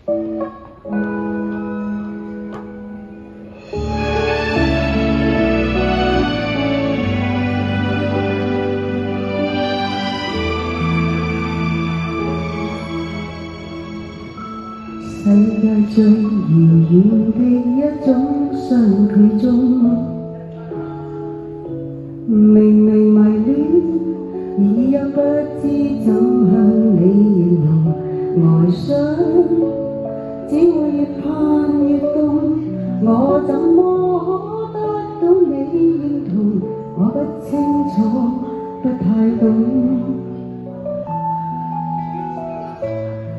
世界最遙遠的一種相距中，明明迷戀，已又不知怎向你形容哀傷，只會越盼越凍。我怎麼可得到你認同？我不清楚，不太懂。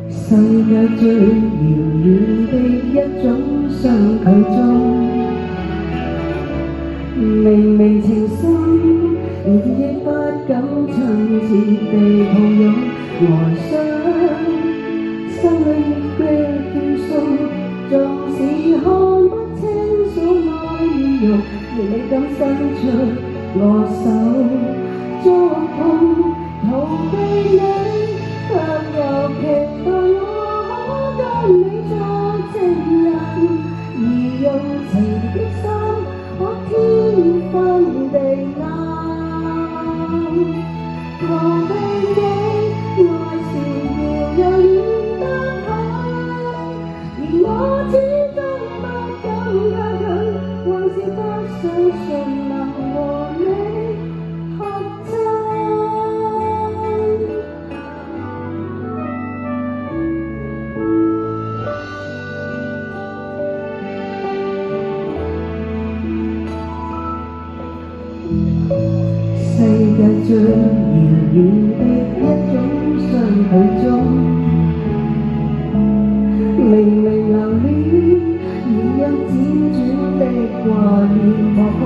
世界最遙遠的一種相距中，明明情深，亦不敢親切地抱擁哀傷，心裏的叫訴，縱使看不清楚愛與欲，亦你敢伸出我手觸碰，逃避你，卻又期待我可跟你做情人，而用情的心可天昏地暗。逃避你，愛是遙又遠得很，而我始終不敢靠近，還是不相信能和你合襯。世界最遙遠的一種相距中，明明留戀，已因輾轉的掛念破空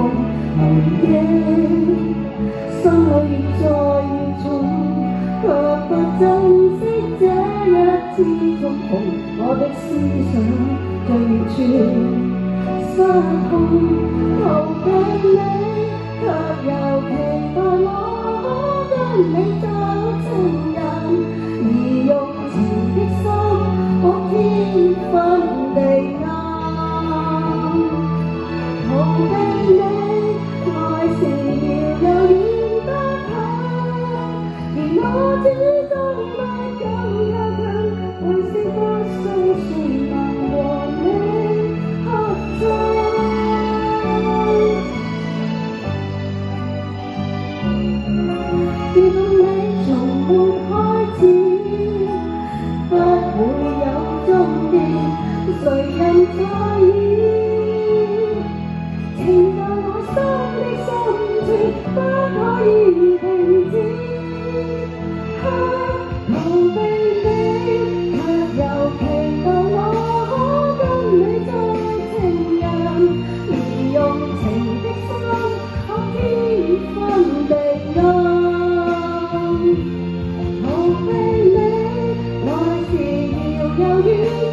後夜，心裏越再越重，卻不珍惜這一次觸碰。我的思想最遠失控，逃避你，卻又期待我可跟你做情人，而用情的心可天昏地暗。逃避你，愛是遙又遠得很，而我始終不敢靠近，還是不相信能和你合襯。如果你從沒開始，不會有終結，誰人在意？情在我心的深處，不可以停止。逃避你，卻又期待我可跟你做情人，而用情的心可天昏地暗。逃避你，愛是遙又遠。